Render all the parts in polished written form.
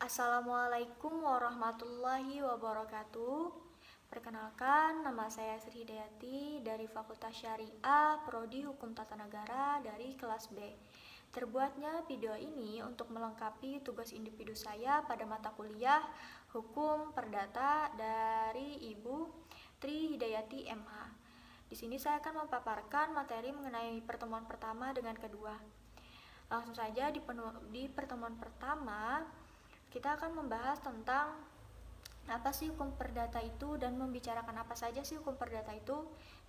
Assalamualaikum warahmatullahi wabarakatuh. Perkenalkan, nama saya Sri Hidayati dari Fakultas Syariah Prodi Hukum Tata Negara dari kelas B. Terbuatnya video ini untuk melengkapi tugas individu saya pada mata kuliah Hukum Perdata dari Ibu Tri Hidayati MA. Di sini saya akan memaparkan materi mengenai pertemuan pertama dengan kedua. Langsung saja di pertemuan pertama kita akan membahas tentang apa sih hukum perdata itu dan membicarakan apa saja sih hukum perdata itu.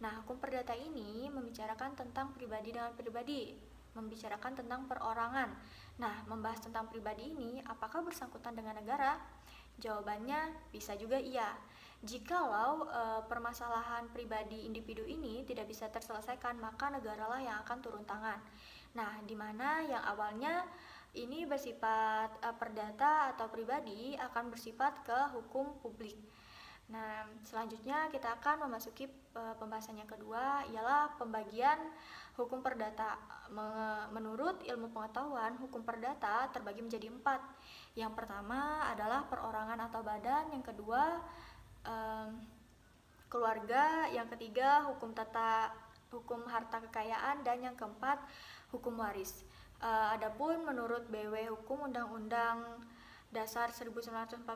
Nah, hukum perdata ini membicarakan tentang pribadi dengan pribadi, membicarakan tentang perorangan. Nah, membahas tentang pribadi ini apakah bersangkutan dengan negara? Jawabannya bisa juga iya. Jikalau permasalahan pribadi individu ini tidak bisa terselesaikan, maka negaralah yang akan turun tangan. Nah, di mana yang awalnya ini bersifat perdata atau pribadi akan bersifat ke hukum publik. Nah, selanjutnya kita akan memasuki pembahasan yang kedua, ialah pembagian hukum perdata. Menurut ilmu pengetahuan, hukum perdata terbagi menjadi 4. Yang pertama adalah perorangan atau badan, yang kedua keluarga, yang ketiga hukum harta kekayaan, dan yang keempat hukum waris. Adapun menurut BW Hukum Undang-Undang Dasar 1945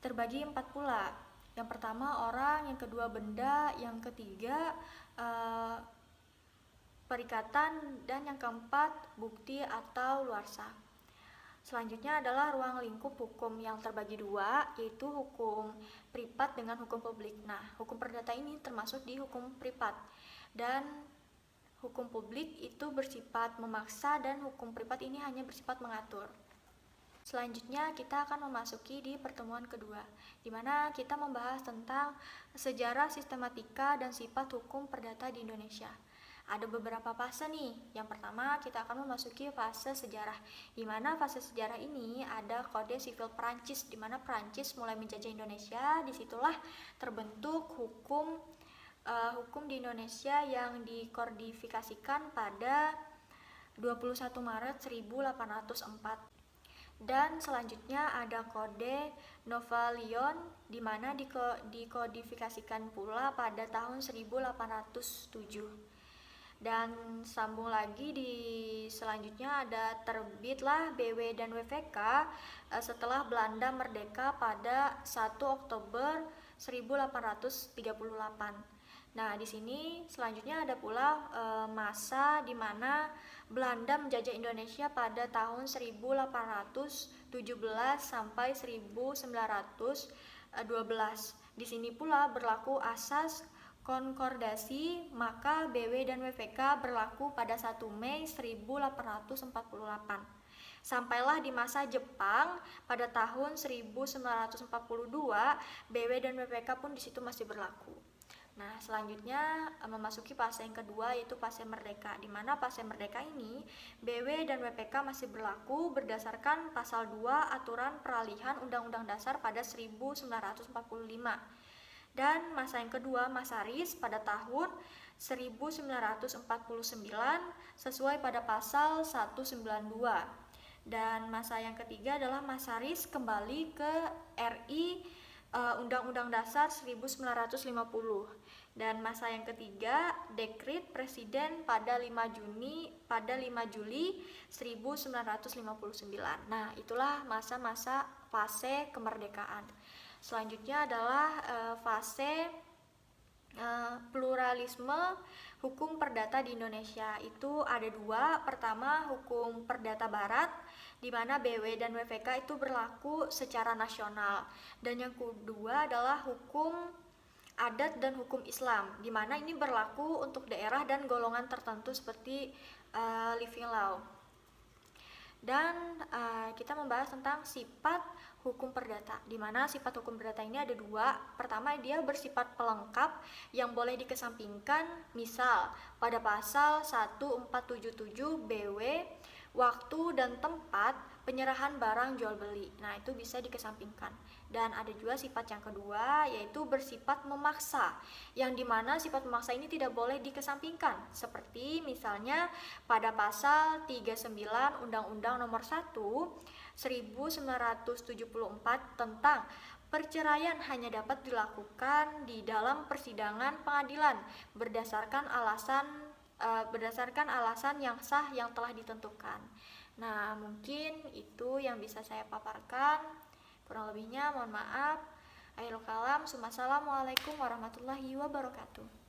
terbagi 4 pula. Yang pertama orang, yang kedua benda, yang ketiga perikatan, dan yang keempat bukti atau luarsa. Selanjutnya adalah ruang lingkup hukum yang terbagi 2, yaitu hukum privat dengan hukum publik. Nah, hukum perdata ini termasuk di hukum privat, dan hukum publik itu bersifat memaksa dan hukum privat ini hanya bersifat mengatur. Selanjutnya kita akan memasuki di pertemuan kedua, di mana kita membahas tentang sejarah, sistematika, dan sifat hukum perdata di Indonesia. Ada beberapa fase nih. Yang pertama kita akan memasuki fase sejarah, di mana fase sejarah ini ada Kode Sivil Perancis, di mana Perancis mulai menjajah Indonesia. Disitulah terbentuk hukum di Indonesia yang dikodifikasikan pada 21 Maret 1804. Dan selanjutnya ada Kode Novalion, di mana dikodifikasikan pula pada tahun 1807. Dan sambung lagi di selanjutnya ada terbitlah BW dan WVK setelah Belanda merdeka pada 1 Oktober 1838. Nah, di sini selanjutnya ada pula masa di mana Belanda menjajah Indonesia pada tahun 1817 sampai 1912. Di sini pula berlaku asas konkordasi, maka BW dan WVK berlaku pada 1 Mei 1848. Sampailah di masa Jepang pada tahun 1942, BW dan WPK pun di situ masih berlaku. Nah, selanjutnya memasuki fase yang kedua, yaitu fase merdeka, di mana fase merdeka ini BW dan WPK masih berlaku berdasarkan pasal 2 aturan peralihan Undang-Undang Dasar pada 1945. Dan masa yang kedua, masa RIS, pada tahun 1949 sesuai pada pasal 192. Dan masa yang ketiga adalah masa RIS kembali ke RI Undang-Undang Dasar 1950. Dan masa yang ketiga, dekret Presiden pada 5 Juli 1959. Nah, itulah masa-masa fase kemerdekaan. Selanjutnya adalah fase pluralisme hukum perdata di Indonesia. Itu ada 2. Pertama, hukum perdata barat, di mana BW dan WVK itu berlaku secara nasional. Dan yang kedua adalah hukum adat dan hukum Islam, di mana ini berlaku untuk daerah dan golongan tertentu seperti living law. Dan kita membahas tentang sifat hukum perdata, di mana sifat hukum perdata ini ada 2. Pertama, dia bersifat pelengkap yang boleh dikesampingkan. Misal pada pasal 1477 BW, waktu dan tempat penyerahan barang jual beli. Nah, itu bisa dikesampingkan. Dan ada juga sifat yang kedua, yaitu bersifat memaksa, yang dimana sifat memaksa ini tidak boleh dikesampingkan. Seperti misalnya pada pasal 39 Undang-Undang Nomor 1 1974 tentang perceraian hanya dapat dilakukan di dalam persidangan pengadilan berdasarkan alasan yang sah yang telah ditentukan. Nah, mungkin itu yang bisa saya paparkan. Kurang lebihnya mohon maaf. Akhirul kalam, assalamualaikum warahmatullahi wabarakatuh.